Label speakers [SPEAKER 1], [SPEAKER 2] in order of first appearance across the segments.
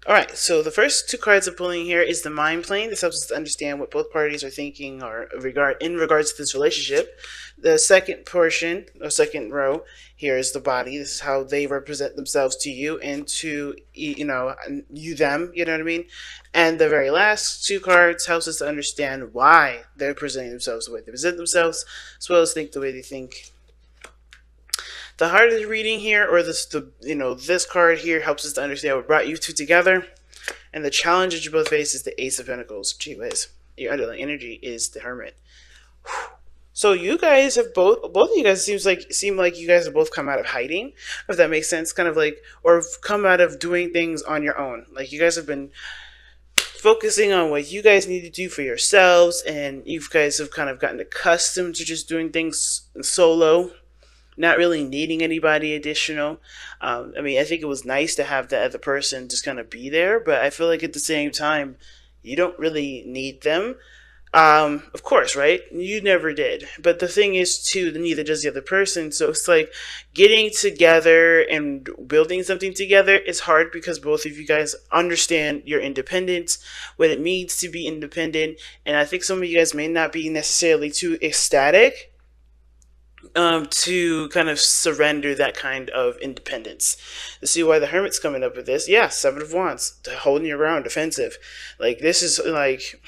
[SPEAKER 1] All right, so the first two cards I'm pulling here is the mind plane. This helps us to understand what both parties are thinking or in regards to this relationship. The second portion, or second row, here is the body. This is how they represent themselves to you and to you them. You know what I mean? And the very last two cards helps us to understand why they're presenting themselves the way they present themselves, as well as think the way they think. The heart of the reading here, or this card here helps us to understand what brought you two together, and the challenge that you both face is the Ace of Pentacles. Gee whiz, your underlying energy is the Hermit. So you guys have both of you guys seem like you guys have both come out of hiding, if that makes sense, kind of like, or come out of doing things on your own. Like you guys have been focusing on what you guys need to do for yourselves, and you guys have kind of gotten accustomed to just doing things solo, not really needing anybody additional. I mean, I think it was nice to have the other person just kind of be there, but I feel like at the same time, you don't really need them. Of course, right? You never did. But the thing is, too, neither does the other person. So it's like getting together and building something together is hard because both of you guys understand your independence, what it means to be independent. And I think some of you guys may not be necessarily too ecstatic to kind of surrender that kind of independence. To see why the Hermit's coming up with this, yeah, Seven of Wands, holding your ground, defensive. Like this is like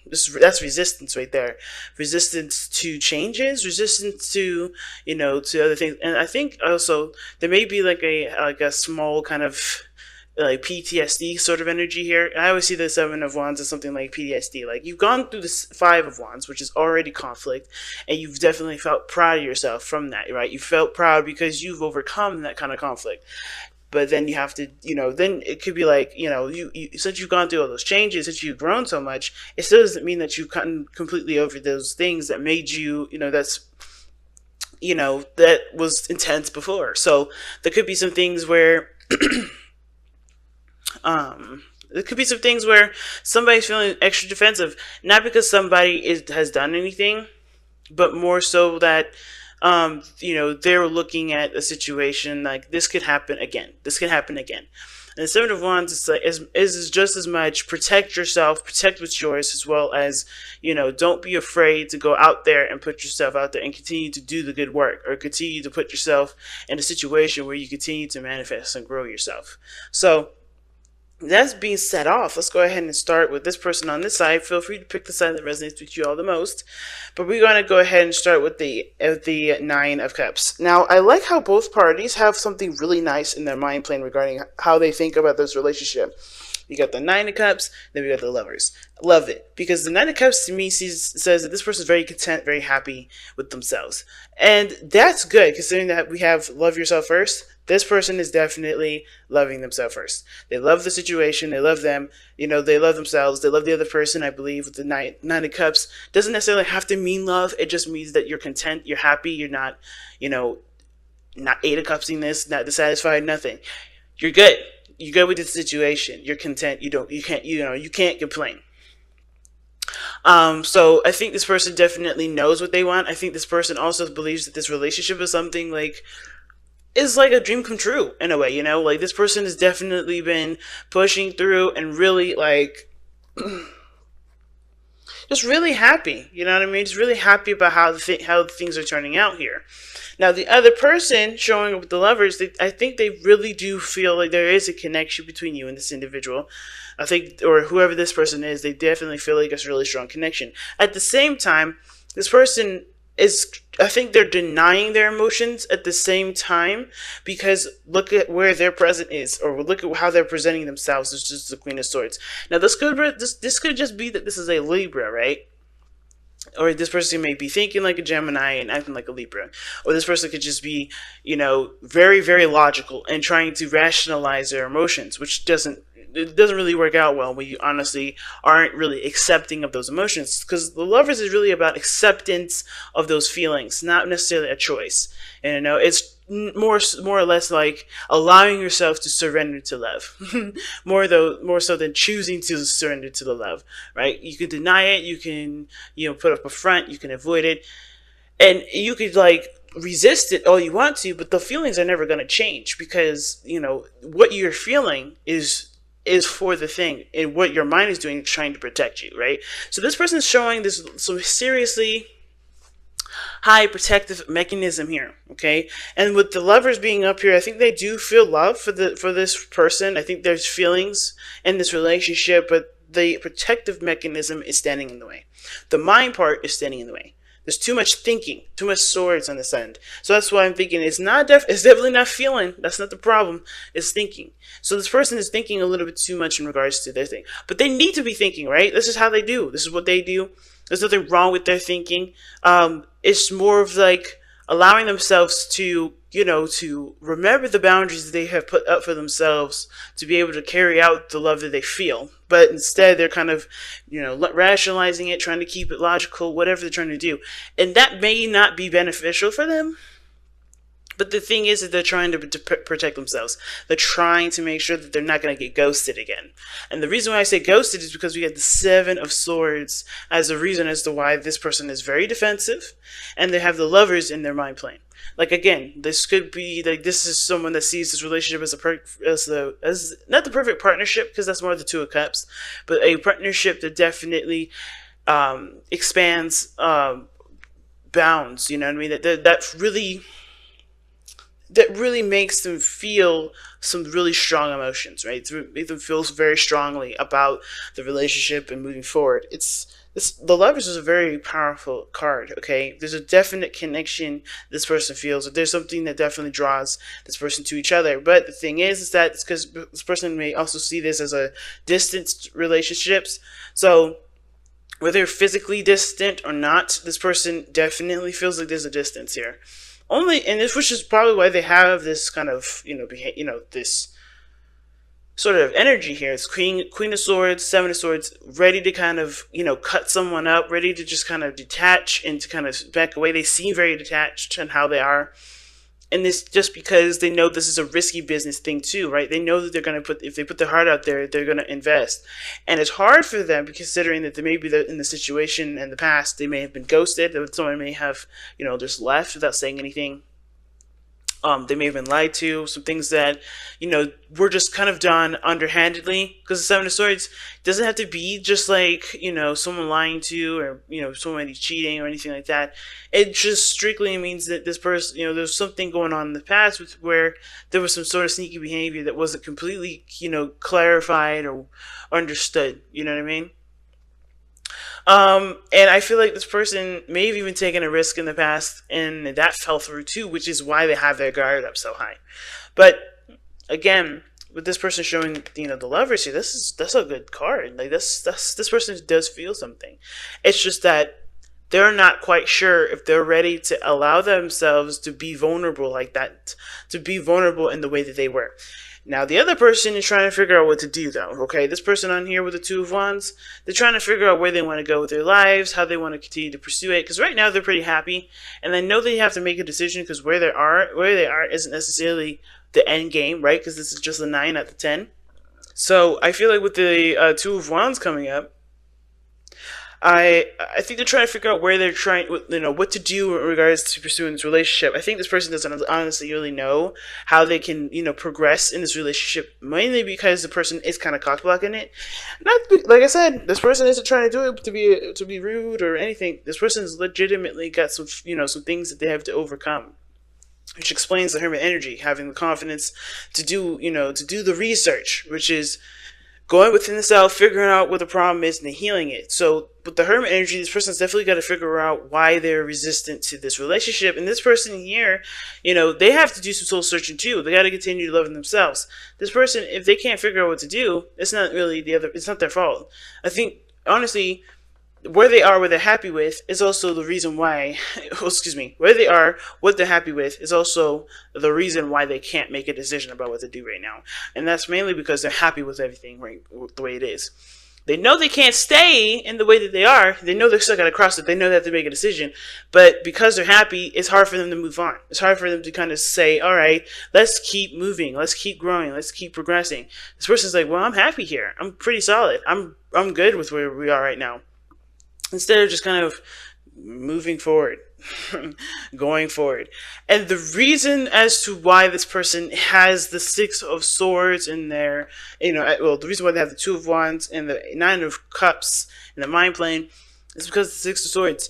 [SPEAKER 1] that's resistance right there. Resistance to changes, resistance to to other things. And I think also there may be like a small kind of like PTSD sort of energy here. I always see the Seven of Wands as something like PTSD. Like you've gone through the Five of Wands, which is already conflict, and you've definitely felt proud of yourself from that, right? You felt proud because you've overcome that kind of conflict. But then you have to, then it could be like, you since you've gone through all those changes, since you've grown so much, it still doesn't mean that you've gotten completely over those things that made you, that was intense before. So there could be some things where, there could be some things where somebody's feeling extra defensive, not because somebody has done anything, but more so that they're looking at a situation like this could happen again. This could happen again. And the Seven of Wands is just as much protect yourself, protect what's yours, as well as, don't be afraid to go out there and put yourself out there and continue to do the good work, or continue to put yourself in a situation where you continue to manifest and grow yourself. So that's being set off. Let's go ahead and start with this person on this side. Feel free to pick the side that resonates with you all the most. But we're going to go ahead and start with the Nine of Cups. Now, I like how both parties have something really nice in their mind plane regarding how they think about this relationship. You got the Nine of Cups, then we got the Lovers. Love it. Because the Nine of Cups to me says that this person is very content, very happy with themselves. And that's good, considering that we have love yourself first. This person is definitely loving themselves first. They love the situation. They love them. They love themselves. They love the other person, I believe, with the Nine of Cups. Doesn't necessarily have to mean love. It just means that you're content. You're happy. You're not, not Eight of Cupsing this, not dissatisfied, nothing. You're good. You're good with the situation. You're content. You can't complain. So I think this person definitely knows what they want. I think this person also believes that this relationship is something is like a dream come true in a way, like this person has definitely been pushing through and really just really happy, you know what I mean? Just really happy about how things are turning out here. Now, the other person showing up with the Lovers, I think they really do feel like there is a connection between you and this individual. I think, or whoever this person is, they definitely feel like it's a really strong connection. At the same time, this person I think they're denying their emotions at the same time, because look at where their present is, or look at how they're presenting themselves as just the Queen of Swords. Now, this could just be that this is a Libra, right? Or this person may be thinking like a Gemini and acting like a Libra. Or this person could just be, very, very logical and trying to rationalize their emotions, which doesn't really work out well when you honestly aren't really accepting of those emotions, because the Lovers is really about acceptance of those feelings, not necessarily a choice. And it's more or less like allowing yourself to surrender to love. more so than choosing to surrender to the love, right? You can deny it, you can put up a front, you can avoid it, and you could resist it all you want to, but the feelings are never going to change, because what you're feeling is is for the thing, and what your mind is doing is trying to protect you, right? So this person is showing this some seriously high protective mechanism here, okay? And with the lovers being up here, I think they do feel love for this person. I think there's feelings in this relationship, but the protective mechanism is standing in the way. The mind part is standing in the way. There's too much thinking, too much swords on this end. So that's why I'm thinking it's definitely not feeling. That's not the problem. It's thinking. So this person is thinking a little bit too much in regards to their thing. But they need to be thinking, right? This is how they do. This is what they do. There's nothing wrong with their thinking. It's more of like allowing themselves to, to remember the boundaries that they have put up for themselves to be able to carry out the love that they feel. But instead, they're kind of, rationalizing it, trying to keep it logical, whatever they're trying to do. And that may not be beneficial for them. But the thing is that they're trying to protect themselves. They're trying to make sure that they're not going to get ghosted again. And the reason why I say ghosted is because we get the Seven of Swords as a reason as to why this person is very defensive, and they have the Lovers in their mind plane. Like, again, this could be like this is someone that sees this relationship as not the perfect partnership, because that's more the Two of Cups, but a partnership that definitely expands bounds. You know what I mean? That really makes them feel some really strong emotions, right? To make them feel very strongly about the relationship and moving forward. The Lovers is a very powerful card, okay? There's a definite connection this person feels. There's something that definitely draws this person to each other. But the thing is that it's because this person may also see this as a distanced relationships. So whether physically distant or not, this person definitely feels like there's a distance here. Which is probably why they have this kind of, this sort of energy here. It's Queen of Swords, Seven of Swords, ready to kind of, cut someone up, ready to just kind of detach and to kind of back away. They seem very detached in how they are. And this just because they know this is a risky business thing too, right? They know that if they put their heart out there, they're going to invest. And it's hard for them considering that they may be in the situation in the past, they may have been ghosted, that someone may have, just left without saying anything. They may have been lied to, some things that, were just kind of done underhandedly. Because the Seven of Swords doesn't have to be just like, someone lying to or, somebody cheating or anything like that. It just strictly means that this person, there's something going on in the past where there was some sort of sneaky behavior that wasn't completely, clarified or understood. You know what I mean? And I feel like this person may have even taken a risk in the past, and that fell through too, which is why they have their guard up so high. But again, with this person showing, the Lovers here, that's a good card. Like this person does feel something. It's just that they're not quite sure if they're ready to allow themselves to be vulnerable like that, to be vulnerable in the way that they were. Now, the other person is trying to figure out what to do, though, okay? This person on here with the Two of Wands, they're trying to figure out where they want to go with their lives, how they want to continue to pursue it, because right now they're pretty happy, and they know they have to make a decision because where they are isn't necessarily the end game, right? Because this is just a 9 out of 10. So I feel like with the Two of Wands coming up, I think they're trying to figure out where they're trying, what to do in regards to pursuing this relationship. I think this person doesn't honestly really know how they can, progress in this relationship, mainly because the person is kind of cock-blocking it. Not like I said, this person isn't trying to do it to be rude or anything. This person's legitimately got some, some things that they have to overcome, which explains the Hermit energy, having the confidence to do the research, which is going within the self, figuring out what the problem is, and then healing it. So with the Hermit energy, this person's definitely got to figure out why they're resistant to this relationship. And this person here, they have to do some soul searching too. They got to continue loving themselves. This person, if they can't figure out what to do, it's not really it's not their fault. I think, honestly, where they are, what they're happy with, is also the reason why, where they are, what they're happy with, is also the reason why they can't make a decision about what to do right now. And that's mainly because they're happy with everything right the way it is. They know they can't stay in the way that they are. They know they're stuck at a crossroads. They know they have to make a decision. But because they're happy, it's hard for them to move on. It's hard for them to kind of say, all right, let's keep moving. Let's keep growing. Let's keep progressing. This person's like, well, I'm happy here. I'm pretty solid. I'm good with where we are right now. Instead of just kind of moving forward, going forward. And the reason as to why this person has the Six of Swords in there, well, the reason why they have the Two of Wands and the Nine of Cups in the mind plane is because the Six of Swords,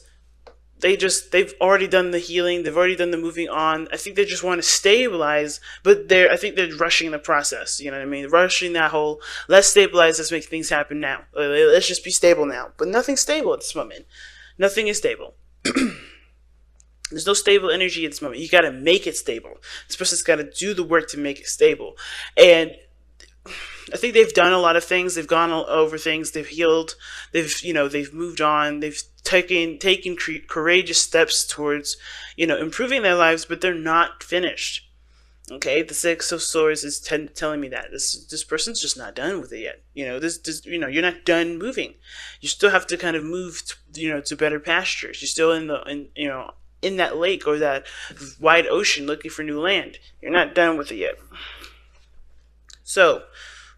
[SPEAKER 1] they've already done the healing, they've already done the moving on. I think they just want to stabilize, but I think they're rushing the process. You know what I mean? Rushing that whole, let's stabilize, let's make things happen now. Let's just be stable now. But nothing's stable at this moment. Nothing is stable. There's no stable energy at this moment. You got to make it stable. This person's got to do the work to make it stable. And I think they've done a lot of things. They've gone over things. They've healed. They've moved on. They've taken courageous steps towards, improving their lives, but they're not finished. Okay, the Six of Swords is telling me that this person's just not done with it yet. You're not done moving. You still have to kind of move, to better pastures. You're still in that lake or that wide ocean looking for new land. You're not done with it yet. So,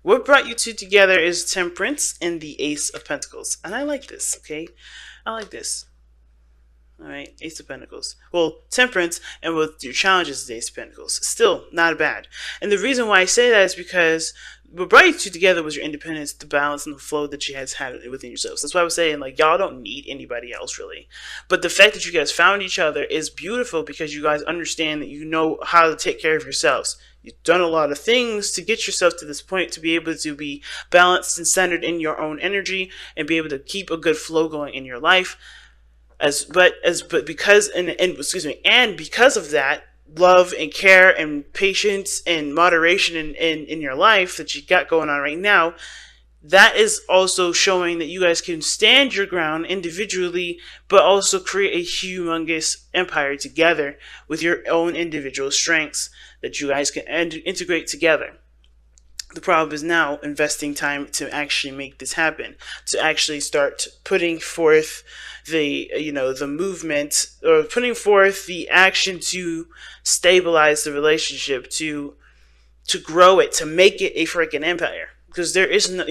[SPEAKER 1] what brought you two together is Temperance and the Ace of Pentacles. And I like this, okay? I like this. Alright, Ace of Pentacles. Well, Temperance, and with your challenges is the Ace of Pentacles. Still, not bad. And the reason why I say that is because what brought you two together was your independence, the balance, and the flow that you guys had within yourselves. That's why I was saying, y'all don't need anybody else, really. But the fact that you guys found each other is beautiful because you guys understand that you know how to take care of yourselves. You've done a lot of things to get yourself to this point to be able to be balanced and centered in your own energy and be able to keep a good flow going in your life. Because of that, love and care and patience and moderation in your life that you got going on right now, that is also showing that you guys can stand your ground individually, but also create a humongous empire together with your own individual strengths that you guys can integrate together. The problem is now investing time to actually make this happen, to actually start putting forth the movement, or putting forth the action to stabilize the relationship, to grow it, to make it a freaking empire. Because there isn't,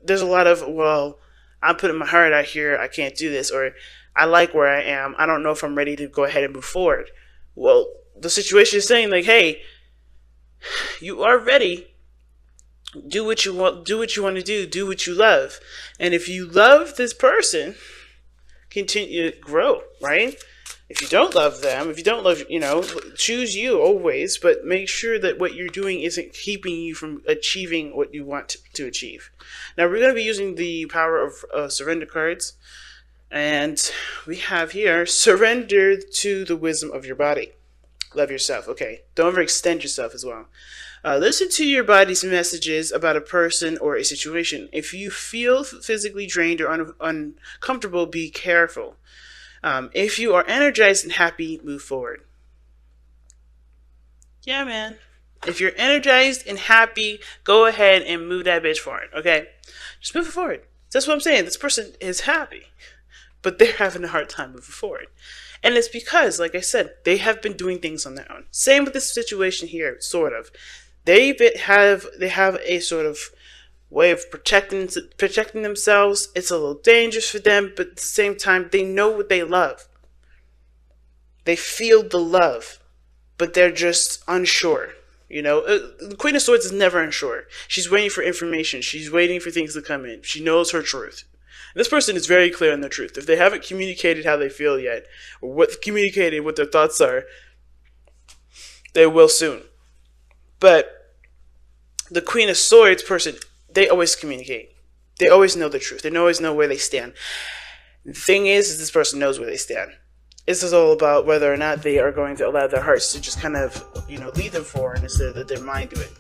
[SPEAKER 1] there's a lot of, well, I'm putting my heart out here, I can't do this, or I like where I am, I don't know if I'm ready to go ahead and move forward. Well, the situation is saying hey, you are ready. Do what you want to do what you love. And if you love this person, continue to grow, right? If you don't love them, if you don't love, choose you always, but make sure that what you're doing isn't keeping you from achieving what you want to achieve. Now, we're going to be using the power of surrender cards. And we have here, surrender to the wisdom of your body. Love yourself. Okay, don't overextend yourself as well. Listen to your body's messages about a person or a situation. If you feel physically drained or uncomfortable, be careful. If you are energized and happy, move forward. Yeah, man. If you're energized and happy, go ahead and move that bitch forward, okay? Just move it forward. That's what I'm saying. This person is happy, but they're having a hard time moving forward. And it's because, like I said, they have been doing things on their own. Same with this situation here, sort of. They have a sort of way of protecting themselves. It's a little dangerous for them, but at the same time, they know what they love. They feel the love, but they're just unsure. The Queen of Swords is never unsure. She's waiting for information. She's waiting for things to come in. She knows her truth. This person is very clear on their truth. If they haven't communicated how they feel yet, or communicated what their thoughts are, they will soon. But the Queen of Swords person, they always communicate. They always know the truth. They always know where they stand. The thing is this person knows where they stand. This is all about whether or not they are going to allow their hearts to just kind of, lead them forward instead of let their mind do it.